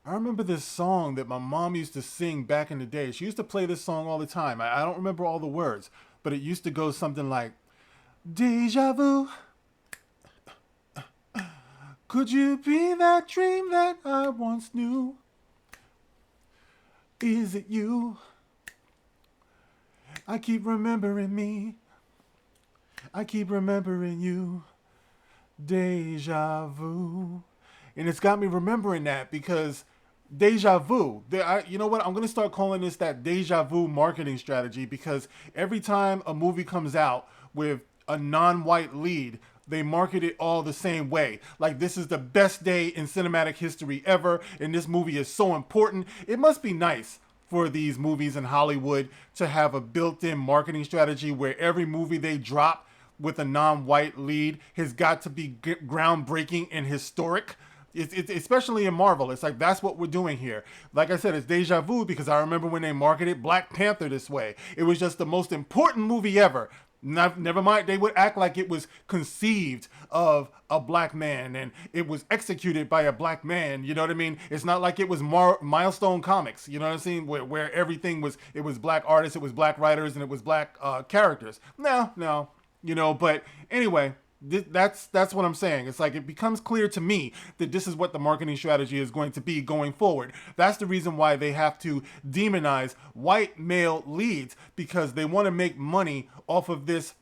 I remember this song that my mom used to sing back in the day. She used to play this song all the time. I don't remember all the words, but it used to go something like, Deja vu, could you be that dream that I once knew? Is it you? I keep remembering me. I keep remembering you. Deja vu. And it's got me remembering that because deja vu. You know what? I'm going to start calling this that deja vu marketing strategy because every time a movie comes out with a non white lead, they market it all the same way. Like, this is the best day in cinematic history ever, and this movie is so important. It must be nice for these movies in Hollywood to have a built in marketing strategy where every movie they drop with a non-white lead has got to be groundbreaking and historic. It's especially in Marvel. It's like that's what we're doing here. Like I said, it's deja vu because I remember when they marketed Black Panther this way. It was just the most important movie ever. Never mind, they would act like it was conceived of a black man and it was executed by a black man. You know what I mean? It's not like it was Milestone Comics. You know what I'm saying? Where everything was, it was black artists, it was black writers, and it was black characters. No, no, but anyway, that's what I'm saying. It's like it becomes clear to me that this is what the marketing strategy is going to be going forward. That's the reason why they have to demonize white male leads because they want to make money off of this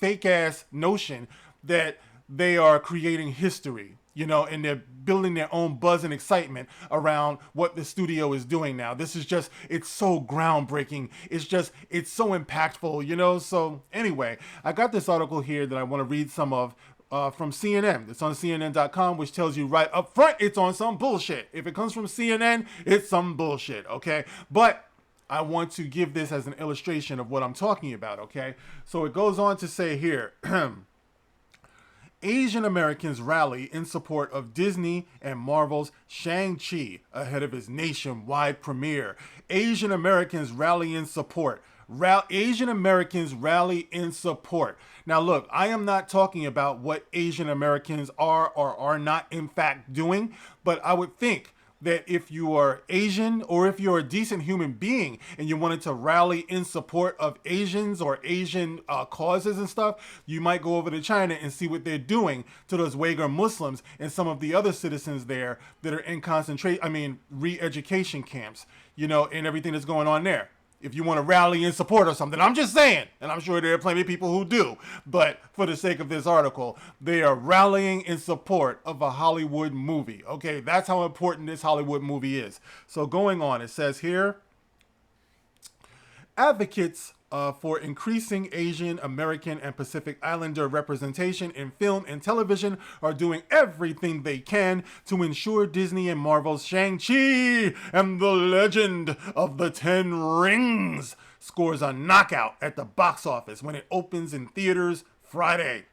fake ass notion that they are creating history, and they're building their own buzz and excitement around what the studio is doing now. This is just, it's so groundbreaking. It's so impactful. So anyway, I got this article here that I want to read some of from CNN. It's on CNN.com, which tells you right up front it's on some bullshit. If it comes from CNN, it's some bullshit, okay? But I want to give this as an illustration of what I'm talking about, okay? So it goes on to say here Asian Americans rally in support of Disney and Marvel's Shang-Chi ahead of its nationwide premiere. Asian Americans rally in support. Asian Americans rally in support. Now, look, I am not talking about what Asian Americans are or are not in fact doing, but I would think that if you are Asian or if you're a decent human being and you wanted to rally in support of Asians or Asian causes and stuff, you might go over to China and see what they're doing to those Uyghur Muslims and some of the other citizens there that are in re-education camps, and everything that's going on there. If you want to rally in support or something. I'm just saying, and I'm sure there are plenty of people who do, but for the sake of this article, they are rallying in support of a Hollywood movie. Okay, that's how important this Hollywood movie is. So going on, it says here, advocates for increasing Asian American and Pacific Islander representation in film and television are doing everything they can to ensure Disney and Marvel's Shang-Chi and the Legend of the Ten Rings scores a knockout at the box office when it opens in theaters Friday.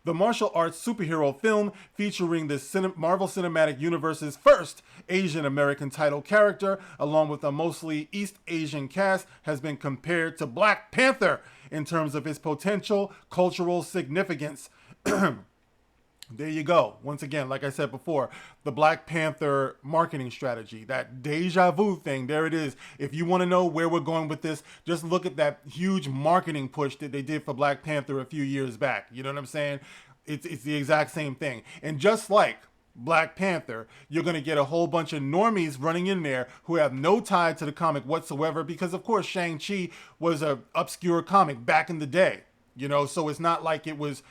The martial arts superhero film featuring the Marvel Cinematic Universe's first Asian American title character, along with a mostly East Asian cast, has been compared to Black Panther in terms of its potential cultural significance. There you go. Once again, like I said before, the Black Panther marketing strategy, that deja vu thing, there it is. If you want to know where we're going with this, just look at that huge marketing push that they did for Black Panther a few years back. You know what I'm saying? It's the exact same thing. And just like Black Panther, you're going to get a whole bunch of normies running in there who have no tie to the comic whatsoever because, of course, Shang-Chi was a obscure comic back in the day. So it's not like it was,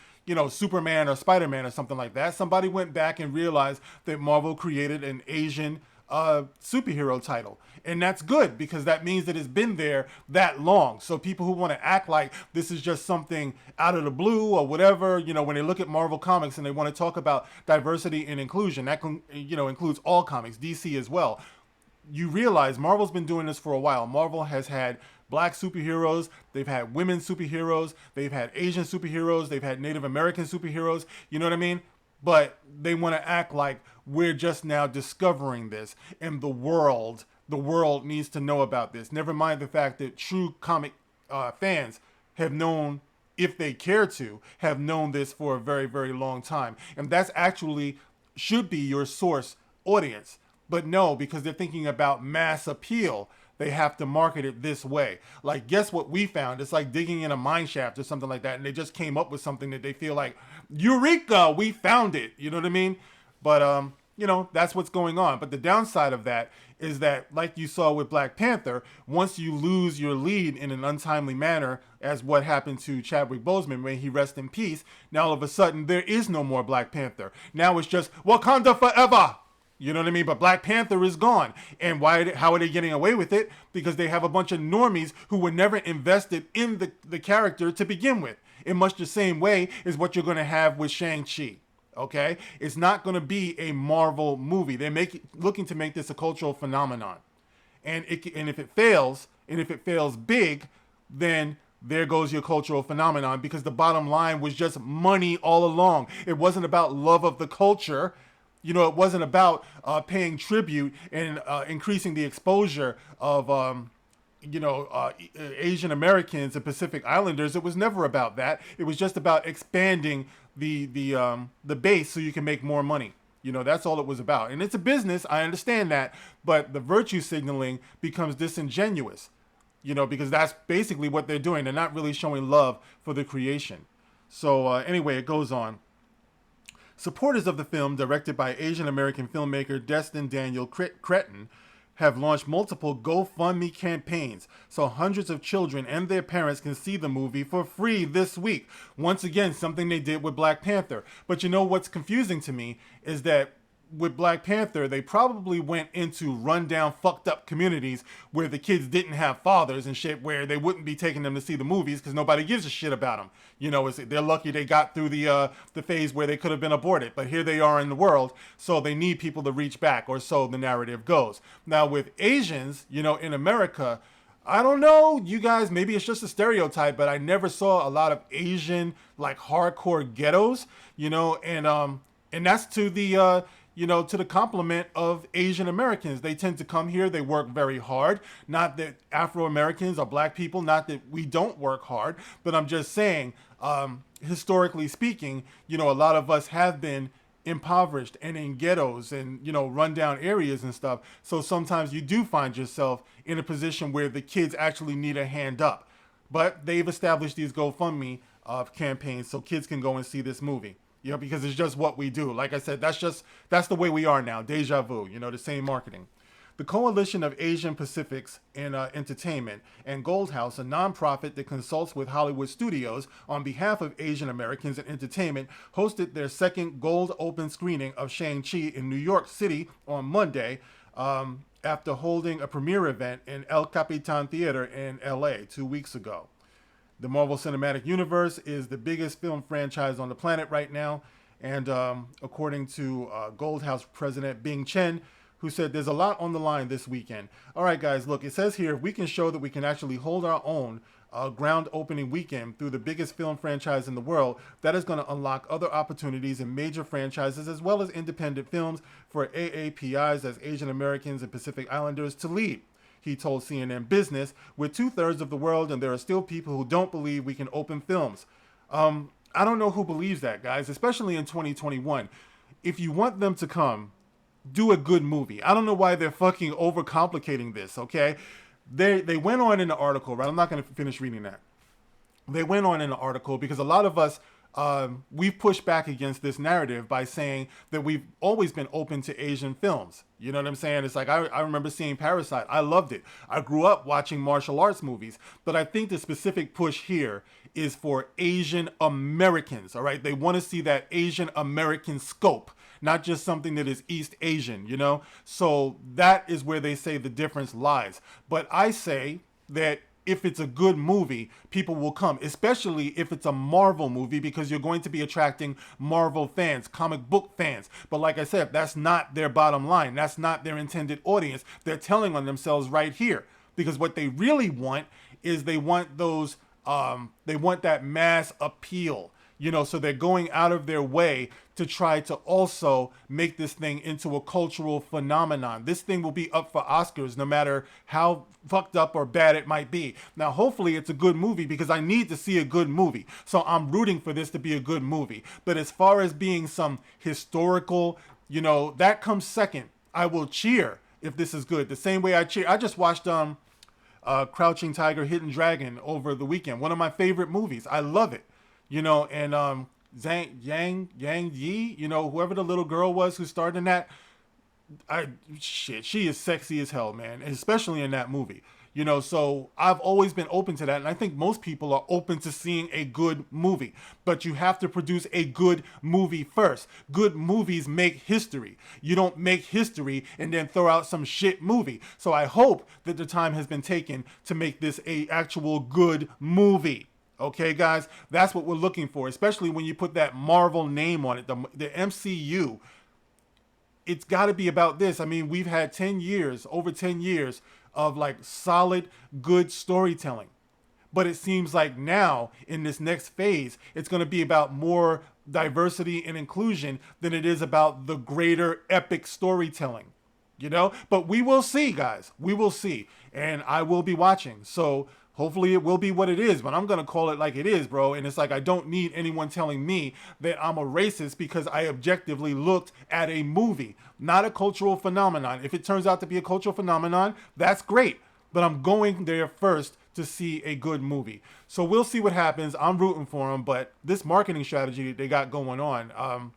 Superman or Spider-Man or something like that. Somebody went back and realized that Marvel created an Asian superhero title. And that's good because that means that it's been there that long. So people who want to act like this is just something out of the blue or whatever, when they look at Marvel Comics and they want to talk about diversity and inclusion, that includes all comics, DC as well. You realize Marvel's been doing this for a while. Marvel has had black superheroes, they've had women superheroes, they've had Asian superheroes, they've had Native American superheroes, you know what I mean? But they want to act like we're just now discovering this and the world needs to know about this. Never mind the fact that true comic fans have known, if they care to, have known this for a very, very long time. And that's actually should be your source audience. But no, because they're thinking about mass appeal, they have to market it this way. Like, guess what we found? It's like digging in a mine shaft or something like that, and they just came up with something that they feel like, Eureka, we found it. You know what I mean? But that's what's going on. But the downside of that is that, like you saw with Black Panther, once you lose your lead in an untimely manner, as what happened to Chadwick Boseman, may he rest in peace, now all of a sudden there is no more Black Panther. Now it's just Wakanda forever. You know what I mean? But Black Panther is gone. And how are they getting away with it? Because they have a bunch of normies who were never invested in the character to begin with. In much the same way as what you're going to have with Shang-Chi. Okay? It's not going to be a Marvel movie. They're looking to make this a cultural phenomenon. And if it fails, and if it fails big, then there goes your cultural phenomenon, because the bottom line was just money all along. It wasn't about love of the culture. It wasn't about paying tribute and increasing the exposure of, Asian Americans and Pacific Islanders. It was never about that. It was just about expanding the base so you can make more money. That's all it was about. And it's a business, I understand that, but the virtue signaling becomes disingenuous, because that's basically what they're doing. They're not really showing love for the creation. So anyway, it goes on. Supporters of the film, directed by Asian American filmmaker Destin Daniel Cretton, have launched multiple GoFundMe campaigns so hundreds of children and their parents can see the movie for free this week. Once again, something they did with Black Panther. But what's confusing to me is that with Black Panther, they probably went into rundown, fucked up communities where the kids didn't have fathers and shit, where they wouldn't be taking them to see the movies because nobody gives a shit about them. They're lucky they got through the phase where they could have been aborted, but here they are in the world, so they need people to reach back, or so the narrative goes. Now with Asians, in America, I don't know, you guys, maybe it's just a stereotype, but I never saw a lot of Asian, like, hardcore ghettos, and that's to the to the compliment of Asian Americans. They tend to come here, they work very hard. Not that Afro-Americans or Black people, not that we don't work hard, but I'm just saying, historically speaking, a lot of us have been impoverished and in ghettos and, rundown areas and stuff. So sometimes you do find yourself in a position where the kids actually need a hand up. But they've established these GoFundMe campaigns so kids can go and see this movie. Because it's just what we do. Like I said, that's the way we are now. Deja vu, the same marketing. The Coalition of Asian Pacifics in Entertainment and Gold House, a nonprofit that consults with Hollywood studios on behalf of Asian Americans in entertainment, hosted their second Gold Open screening of Shang-Chi in New York City on Monday, after holding a premiere event in El Capitan Theater in LA 2 weeks ago. The Marvel Cinematic Universe is the biggest film franchise on the planet right now. And according to Gold House President Bing Chen, who said there's a lot on the line this weekend. All right, guys, look, it says here, if we can show that we can actually hold our own ground opening weekend through the biggest film franchise in the world, that is going to unlock other opportunities in major franchises as well as independent films for AAPIs, as Asian Americans and Pacific Islanders, to lead. He told CNN Business, with 2/3 of the world, and there are still people who don't believe we can open films. I don't know who believes that, guys, especially in 2021. If you want them to come, do a good movie. I don't know why they're fucking overcomplicating this, okay? They went on in the article, right? I'm not going to finish reading that. They went on in the article because a lot of us, we've pushed back against this narrative by saying that we've always been open to Asian films. You know what I'm saying? It's like, I remember seeing Parasite. I loved it. I grew up watching martial arts movies. But I think the specific push here is for Asian Americans, all right? They want to see that Asian American scope, not just something that is East Asian, So that is where they say the difference lies. But I say that if it's a good movie, people will come, especially if it's a Marvel movie, because you're going to be attracting Marvel fans, comic book fans. But like I said, that's not their bottom line. That's not their intended audience. They're telling on themselves right here, because what they really want is they want that mass appeal. So they're going out of their way to try to also make this thing into a cultural phenomenon. This thing will be up for Oscars no matter how fucked up or bad it might be. Now, hopefully it's a good movie, because I need to see a good movie. So I'm rooting for this to be a good movie. But as far as being some historical, that comes second. I will cheer if this is good. The same way I cheer. I just watched Crouching Tiger, Hidden Dragon over the weekend. One of my favorite movies. I love it. You know, and Yang Yi, you know, whoever the little girl was who starred in that, she is sexy as hell, man, especially in that movie. You know, so I've always been open to that, and I think most people are open to seeing a good movie. But you have to produce a good movie first. Good movies make history. You don't make history and then throw out some shit movie. So I hope that the time has been taken to make this a actual good movie. Okay, guys, that's what we're looking for, especially when you put that Marvel name on it, the MCU. It's got to be about this. I mean, we've had 10 years, over 10 years of like solid, good storytelling. But it seems like now in this next phase, it's going to be about more diversity and inclusion than it is about the greater epic storytelling, you know? But we will see, guys. We will see. And I will be watching. So hopefully it will be what it is, but I'm going to call it like it is, bro. And it's like I don't need anyone telling me that I'm a racist because I objectively looked at a movie, not a cultural phenomenon. If it turns out to be a cultural phenomenon, that's great. But I'm going there first to see a good movie. So we'll see what happens. I'm rooting for them, but this marketing strategy that they got going on,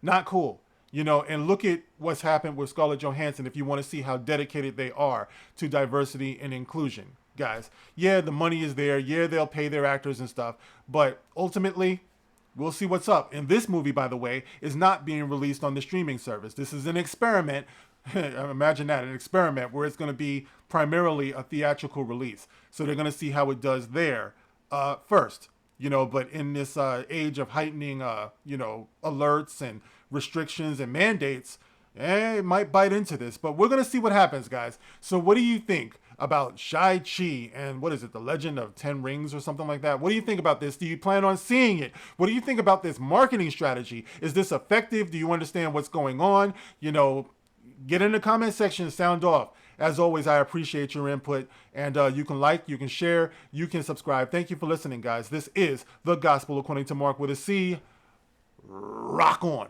not cool. You know, and look at what's happened with Scarlett Johansson if you want to see how dedicated they are to diversity and inclusion. Guys, yeah, the money is there. Yeah, they'll pay their actors and stuff. But ultimately, we'll see what's up. And this movie, by the way, is not being released on the streaming service. This is an experiment. Imagine that, an experiment where it's going to be primarily a theatrical release. So they're going to see how it does there first. You know, but in this age of heightening, you know, alerts and restrictions and mandates, it might bite into this. But we're going to see what happens, guys. So what do you think about Shang-Chi and what is it, The Legend of Ten Rings or something like that? What do you think about this? Do you plan on seeing it? What do you think about this marketing strategy? Is this effective? Do you understand what's going on? You know, get in the comment section, sound off. As always, I appreciate your input, and you can like, you can share, you can subscribe. Thank you for listening, guys. This is The Gospel According to Mark with a C. Rock on.